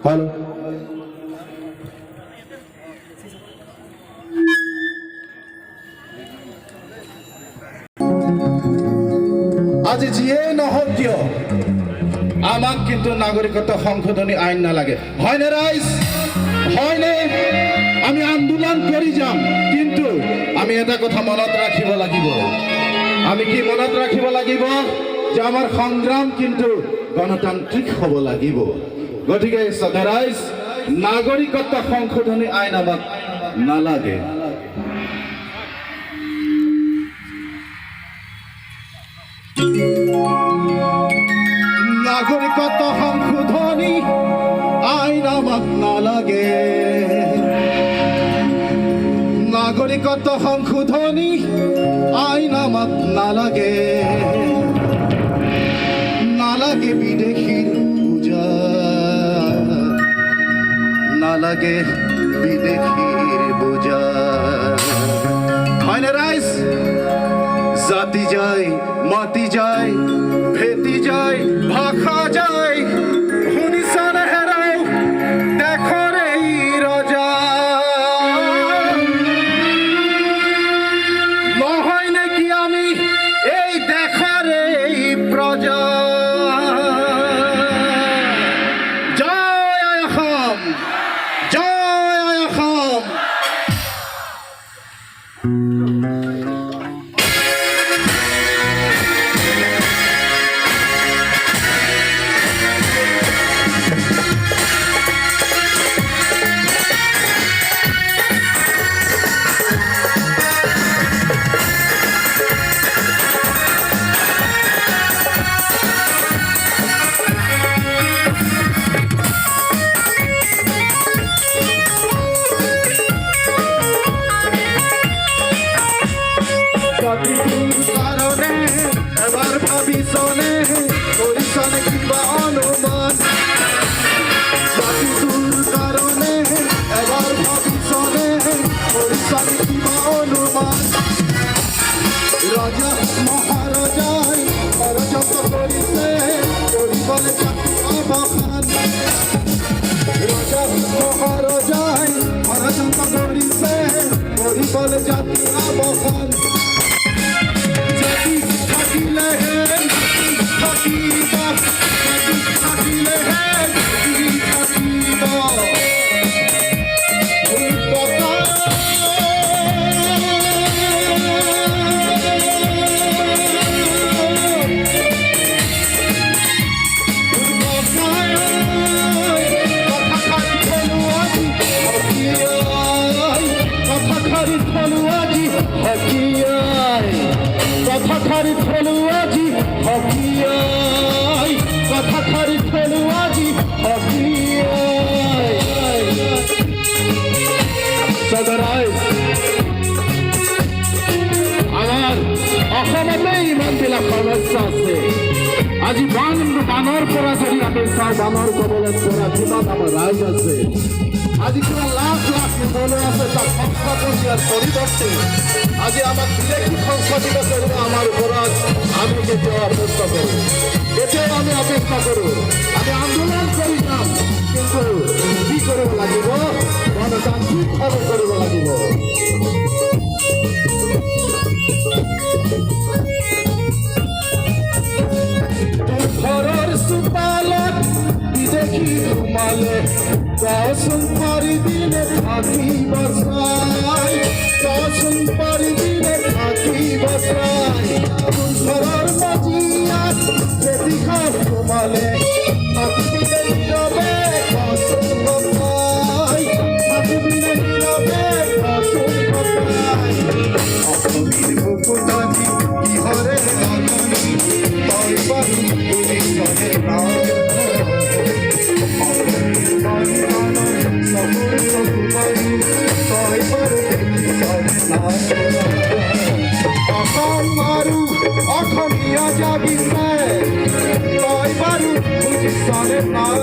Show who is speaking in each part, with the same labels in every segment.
Speaker 1: Hello, আজি যিয়ে নহওক কিয় আমাক কিন্তু নাগৰিকত্ব সংশোধনী আইন নালাগে। হয়নে ৰাইজ? হয়নে? আমি আন্দোলন কৰি যাম, কিন্তু আমি এটা কথা মনত ৰাখিব লাগিব। আমি কি মনত ৰাখিব লাগিব? যে আমাৰ সংগ্ৰাম কিন্তু গণতান্ত্ৰিক হ'ব লাগিব। গতিকে ৰাইজ, নাগৰিকত্ব সংশোধনী আইন আমাক নালাগে। নাগরিকত্ব সংশোধনী আইন আমাক নালাগে। নাগরিকত্ব সংশোধনী আইন আমাক নালাগে। নালাগে বিদেশীৰ পূজা, নালাগে বিদেশীৰ পূজা। হয়নে ৰাইজ? জাতি যায়, মাতি যায়, ভেটি যায়, ভাষা যায়, শুনিছানে হেৰাও দেশৰ এই ৰজা। নহয় নেকি আমি এই দেশৰ এই প্ৰজা? জয় আই অসম, জয় আই অসম। এবার ভাবিছনে কৰিছনে কিবা অনুমান? জাতিটোৰ কাৰণে এবাৰ ভাবিছনে কৰিছনে কিবা অনুমান? ৰজা মহাৰজাই ষড়যন্ত্ৰ কৰিছে কৰিবলৈ জাতি অৱসান। ৰজা মহাৰজাই ষড়যন্ত্ৰ কৰিছে কৰিবলৈ জাতি অৱসান। কথাখারি থলু আজি হকিয়াই, কথাখারি থলু আজি হকিয়াই। সদৰাই আমাৰ অসমতে ইমানবিলাক সমস্যা আছে। আজি বানৰ পৰা যদি আমি চাওঁ, বানৰ কবলত পৰা কিমান আমাৰ ৰাইজ আছে। আজি কিমান লাখ লাখ নিবনুৱা আছে। তাক সংস্থাপন দিয়াৰ পৰিৱৰ্তে আজি আমাক বিদেশী সংস্থাপিত কৰিব আমাৰ ওপৰত আমি কেতিয়াও অপেক্ষা কৰোঁ, কেতিয়াও আমি অপেক্ষা কৰোঁ। আমি আন্দোলন কৰি যাম, কিন্তু কি কৰিব লাগিব? গণতান্ত্ৰিকভাৱে কৰিব লাগিব। ঘৰৰ চোতালত বিদেশী সোমালে কচোন পাৰিবিনে থাকিব চাই, কচোন পাৰিবিনে থাকিব চাই। ঘৰৰ মজিয়াত খেতিখন সোমালে থাকিবিনে নীৰৱে কচোন বচাই, থাকিবিনে নীৰৱে কচোন বচাই। অসমীৰ বুকুটানি কিহৰে নাটনি, তই বাৰু শুনিছনে নাই? অসম আৰু অসমীয়া জাগিছে, তই বাৰু বুজিছনে নাই?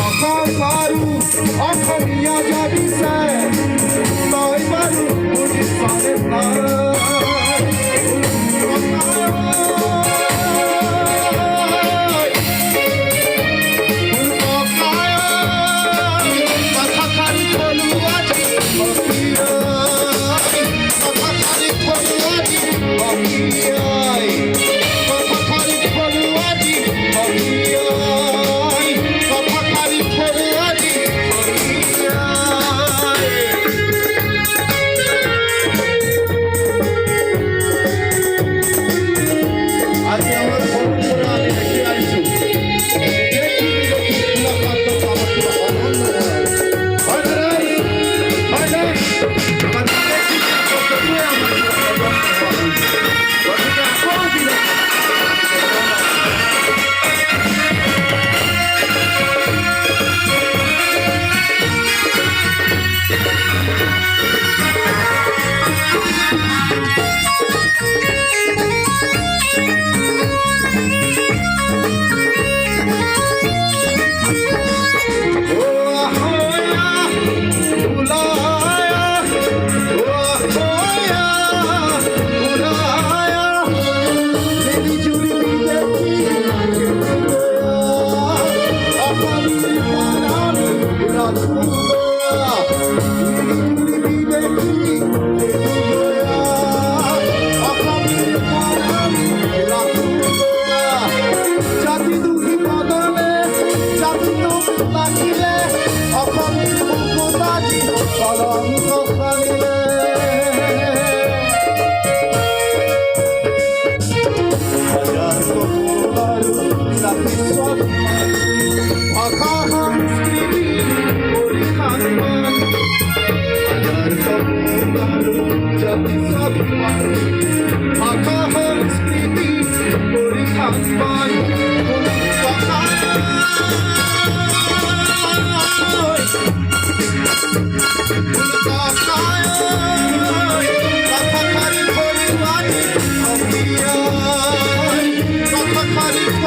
Speaker 1: অসম আৰু অসমীয়া জাগিছে, তই বাৰু বুজিছনে নাই?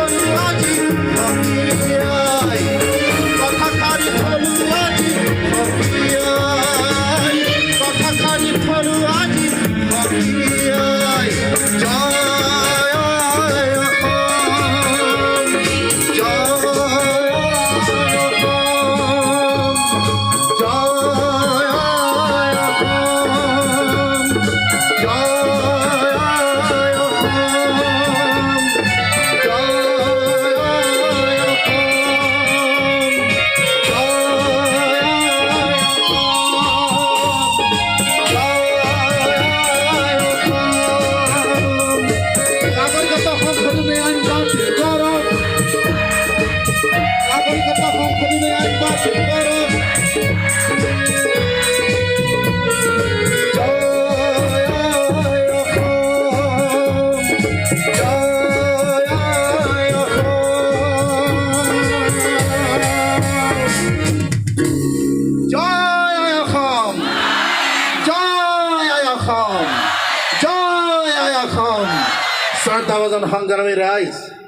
Speaker 2: ফলুয়াজি ফকিয়াই কথাখানি ফলুয়াজি ফকিয়াই কথাখানি ফলুয়াজি ফকিয়াই জয় Santa was on Hungary Rise.